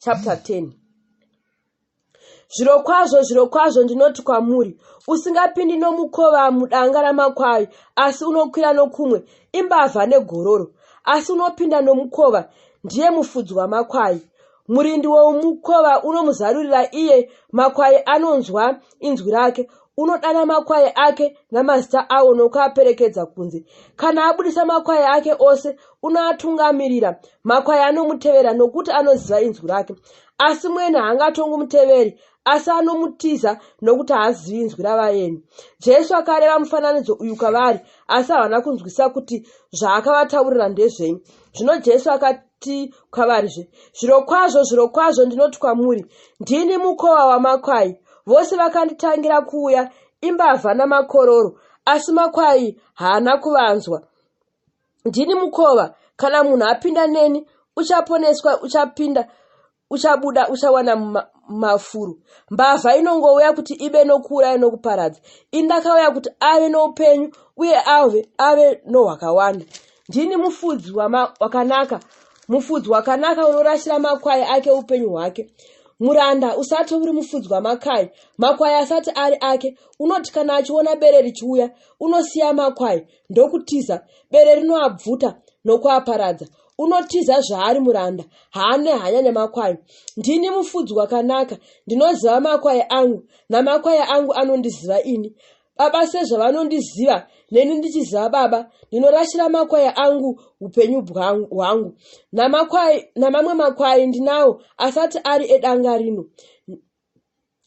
chapter 10. Zvirokwazvo ndinoti kwamuri, usingapindi nomukova mudanga ramakwai, asi unokwira nokumwe, imbavha negororo. Asi unopinda nomukova, ndiye mufudzi wamakwai. Murindi womukova unomuzarurira iye makwai anonzwa inzwi rake. Unodana makwai ake namazita awo nokuaperekedza kunze. Kana abudisa makwai ake ose, unoatungamirira. Makwai anomutevera nokuti anoziva inzwi rake. Asi mwene haangatongomuteveri, asi anomutiza nokuti haazivi inzwi ravaeni. Jesu akareva mufananidzo uyu kwavari, asi havana kunzwisisa kuti zvaakavataurira ndezvenyi. Zvino Jesu akati kwavarizve, zvirokwazvo ndinoti kwamuri, ndini mukova wamakwai. Vose vakanditangira kuuya, imbavha namakororo, asi makwai haana kuvanzwa. Ndini mukova, kana munhu apinda neni, uchaponeswa, uchapinda, uchabuda, uchawana mafuro. Mbavha inongouya kuti ibe nokuuraya nokuparadza. Indakauya kuti ave noupenyu, uye ave nohwakawanda. Ndini mufudzi wakanaka unorashira makwai ake upenyu hwake. Muranda usati uri mufudzi wamakwai, makwai asati ari ake, unoti kana achiona bere richiuya, unosiya makwai ndokutiza. Bere rinoabvuta nokuaparadza. Unotiza zvaari muranda, haane hanya nemakwai. Ndini mufudzi wakanaka, ndinoziva makwai angu, namakwai angu anondiziva ini. Baba sezvavanondiziva, neni ndichiziva Baba, ndinorashira makwai angu upenyu hwangu. Namamwe makwai ndinawo asati ari edanga rino.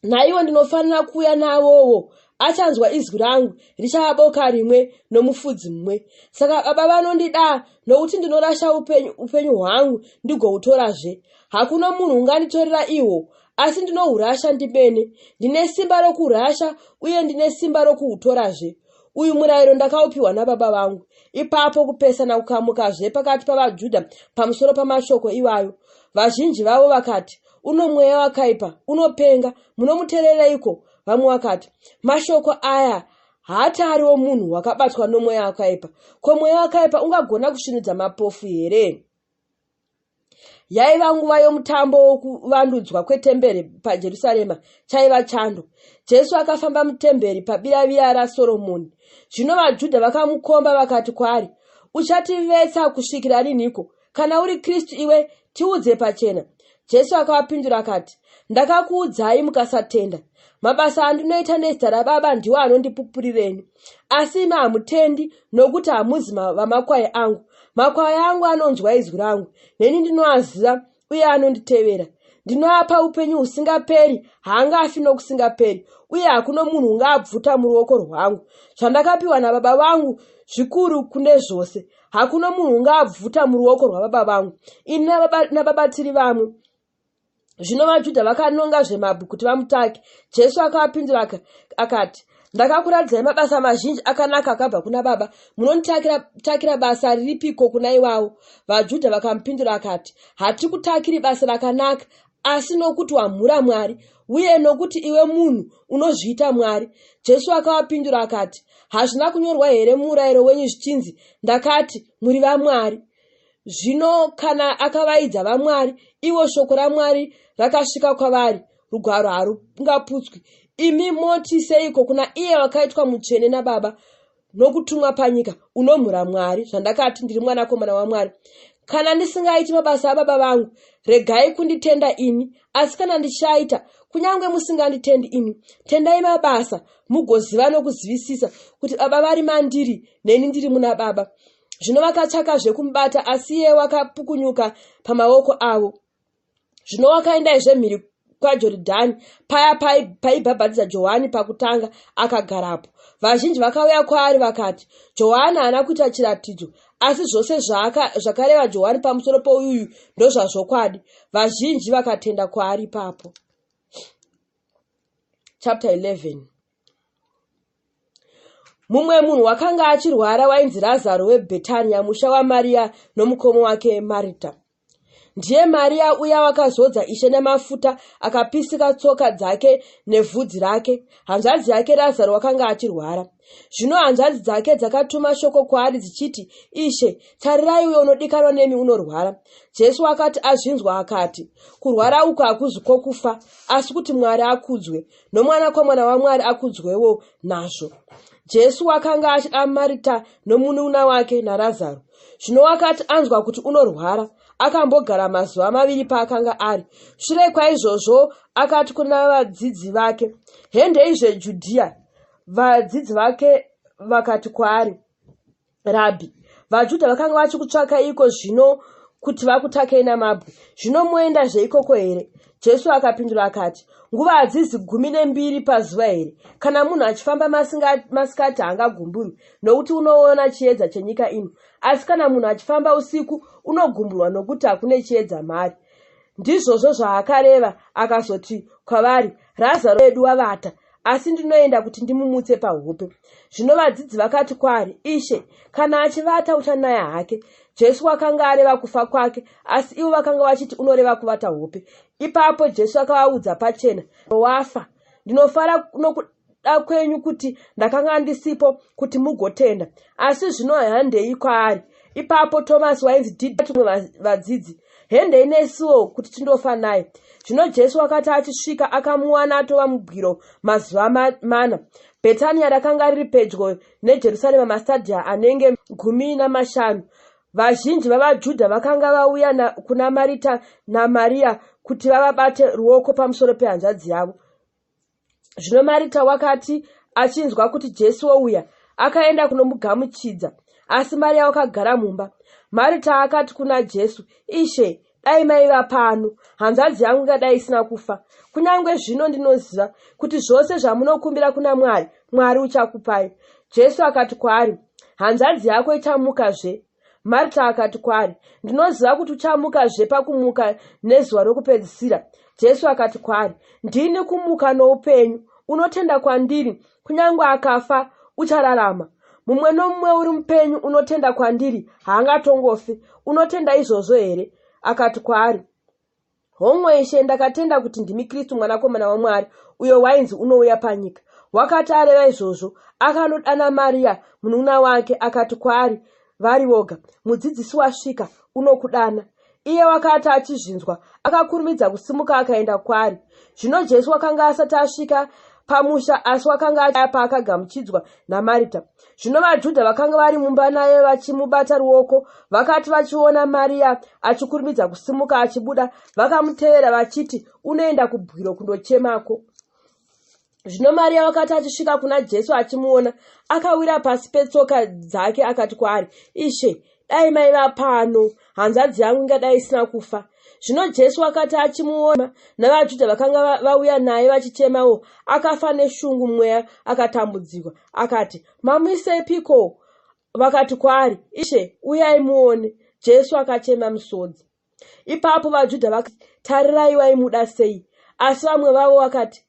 Naiwo ndinofanira kuuya navowo. Achanzwa izwi rangu, richava boka rimwe nomufudzi mumwe. Saka Baba vanondida, nokuti ndinorasha upenyu hwangu ndigohutorazve. Hakuna munhu unganditorera ihwo, asi ndinohurasha ndibene. Ndine simba rokurasha, uye ndine simba rokuhutorazve. Uyu murayiro ndakaupiwa naBaba vangu. Ipapo kupesana kukamukazve pakati pavaJudha pamusoro pamashoko iwayo. Vazhinji vavo vakati, uno mweya wakaipa, unopenga, munomuterereiko? Vamwe vakati, mashoko aya haatariwo munhu wakabatwa nomweya wakaipa. Ko mweya wakaipa ungagona kusvinudza mapofu here? Yaiva nguva yomutambo wokuvandudzwa kwetemberi paJerusarema, chaiva chando. Jesu akafamba mutemberi pabiravira raSoromoni. Zvino vaJudha vakamukomba vakati kwaari, uchativetsa kusvikira rinhiko? Kana uri Kristu iwe, tiudze pachena. Jesu akavapindura akati, ndakakuudzai mukasatenda. Mabasa andinoita nezita raBaba ndiwo anondipupurireni. Asi imi hamutendi, nokuti hamuzi vamakwai angu. Makwai angu anonzwa izwi rangu, neni ndinoaziva, uye anonditevera. Ndinoapa upenyu husingaperi, haangafi nokusingaperi, uye hakuna munhu ungaabvuta muruoko rwangu. Zvandakapiwa naBaba vangu zvikuru kune zvose. Hakuna munhu ungaabvuta muruoko rwaBaba vangu. Ini naBaba tiri vamwe. Zvino vaJudha vakanonga zvemabvi kuti vamutake. Jesu akavapindura akati, ndakakuratidzai mabasa mazhinji akanaka akabva kuna Baba. Munonditakira basa riripiko kuna iwawo? VaJudha vakamupindura akati, hatikutakiri basa rakanaka, asi nokuti wamhura Mwari, uye nokuti iwe munhu unozviita Mwari. Jesu akavapindura akati, hazvina kunyorwa here murayiro wenyu zvichinzi, ndakati, muri vaMwari? Zvino kana akavaidza vaMwari, ivo shoko raMwari rakasvika kwavari, rugwaro harungaputswi. Imi moti seiko kuna iye wakaitwa mutsvene naBaba nokutumwa panyika, unomhura Mwari? Zvandakati ndiri mwanakomana waMwari. Kana ndisingaiti mabasa aBaba vangu, regai kunditenda ini. Asi kana ndichaita, kunyange musinganditendi ini, tendai mabasa, mugoziva nokuzivisisa kuti Baba vari mandiri, neni ndiri muna Baba. Zvino vakatsvakazve kumubata, asi iye wakapukunyuka pamaoko avo. Zvino wakaendaizve mhiri kwaJorodhani, paya paibhabhatidza Johane pakutanga, akagarapo. Vazhinji vakauya kwaari vakati, Johane haana kuita chiratidzo, asi zvose zvakareva Johane pamusoro pouyu ndozvazvokwadi. Vazhinji vakatenda kwaari ipapo. Chapter 11. Mumwe munhu wakanga achirwara wainzi Razaro weBhetania, musha waMaria nomukoma wake Marita. Ndiye Maria uya wakazodza Ishe nemafuta akapisika tsoka dzake nevhudzi rake. Hanzvadzi yake Razaro wakanga achirwara. Zvino hanzvadzi dzake dzakatuma shoko kwaari dzichiti, Ishe, tarirai uyo unodikanwa nemi unorwara. Jesu akati azvinzwa akati, kurwara uku hakuzi kwokufa, asi kuti Mwari akudzwe, nomwanakomana waMwari akudzwewo nazvo. Jesu akanga achida Marita nomunun'una wake naRazaro. Zvino wakati anzwa kuti unorwara, akambogara mazuva 2 paakanga ari. Shure kwaizvozvo akati kuna vadzidzi vake, "Hendei zveJudhea." Vadzidzi vake vakati kwaari, "Rabhi, vaJudha vakanga vachikutsvaka iko zvino kuti vakutakei namabwe. Zvino moenda zveikoko here?" Jesu akapindura akati, "Nguva hadzizi 12 pazuva here? Kana munhu achifamba masikati haangagumburwi, nokuti unoona chiedza chenyika ino. Asi kana munhu achifamba usiku, unogumburwa nokuti hakune chiedza mari." Ndizvozvo zvaakareva akazoti kwavari, "Razaro wedu wavata, asi ndinoenda kuti ndimumutse pahope." Zvino vadzidzi vakati kwaari, "Ishe, kana achivata uchanaya hake." Jesu akanga areva kufa kwake, asi ivo vakanga vachiti unoreva kuvata hope. Ipapo Jesu akavaudza pachena, "Wafa, ndinofara nokuda kwenyu kuti ndakanga ndisipo kuti mugotenda, asi zvino handei kwaari." Ipapo Tomasi wainzi Didhimo vadzidzi, "Hendei nesuwo kuti tindofa naye." Zvino Jesu akati achisvika akamuwana atova mugwiro mazuva 4. Bhetania rakanga riri pedyo neJerusarema mastadia anenge 15. Vazhinji vavaJudha vakanga vauya kuna Marita naMaria kuti vavabate ruoko pamusoro pehanzvadzi yavo. Zvino Marita wakati achinzwa kuti Jesu ouya, akaenda kunomugamuchidza, asi Maria wakagara mumba. Marita akati kuna Jesu, "Ishe, dai maiva pano, hanzvadzi yangu ingadai isina kufa. Kunyange zvino ndinoziva kuti zvose zvamunokumbira kuna Mwari, Mwari uchakupai." Jesu akati kwaari, "Hanzvadzi yako ichamukazve." Marita akati kwaari, "Ndinoziva kuti uchamukazve pakumuka nezuva rokupedzisira." Jesu akati kwaari, "Ndini kumuka noupenyu. Unotenda kwandiri, kunyange akafa, uchararama. Mumwe nomumwe uri mupenyu unotenda kwandiri haangatongofi. Unotenda izvozvo here?" Akati kwaari, "Homwe Ishe, ndakatenda kuti ndimi Kristu mwanakomana waMwari, uyo wainzi unouya panyika." Wakati areva izvozvo, akanodana Maria munun'una wake akati kwaari vari voga, "Mudzidzisi wasvika, unokudana." Iye wakati achizvinzwa, akakurumidza kusimuka akaenda kwaari. Zvino Jesu wakanga asati asvika pamusha, asi wakanga aya paakagamuchidzwa naMarita. Zvino vaJudha vakanga vari mumba naye vachimubata ruoko, vakati vachiona Maria achikurumidza kusimuka achibuda, vakamutevera vachiti, "Unoenda kubwiro kundochemako." Zvino Maria wakati achisvika kuna Jesu achimuona, akawira pasi petsoka dzake akati kwaari, "Ishe, dai maiva pano, hanzvadzi yangu ingadai isina kufa." Zvino Jesu wakati achimuona navaJudha vakanga vauya naye vachichemawo, akafa neshungu mweya akatambudzikwa. Akati, "Mamuisepiko?" Vakati kwaari, "Ishe, uyai muone." Jesu akachema misodzi. Ipapo vaJudha vakati, "Tarirai waimuda sei." Asi vamwe vavo vakati,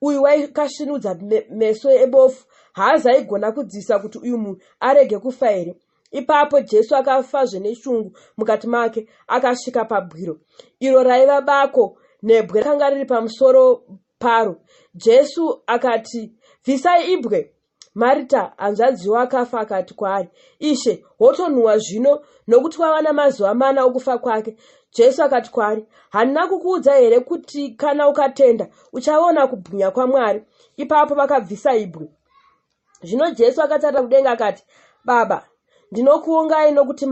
"Uyu waikasvinudza meso ebofu, haazaigona kudzidzisa kuti uyu munhu arege kufa here?" Ipapo Jesu akafazve neshungu mukati make, akasvika pabwiro, iro raiva bako nebwe rakanga riri pamusoro paro. Jesu akati, "Bvisai ibwe." Marita, hanzvadziwa, akafa akati kwaari, "Ishe, wotonhuhwa zvino, nokuti kwava namazuva 4 okufa kwake." Jesu akati kwaari, "Handina kukuudza here kuti kana ukatenda uchaona kubwinya kwaMwari?" Ipapo vakabvisa ibwe. Zvino Jesu akatarira kudenga akati, "Baba, ndinokuongai nokuti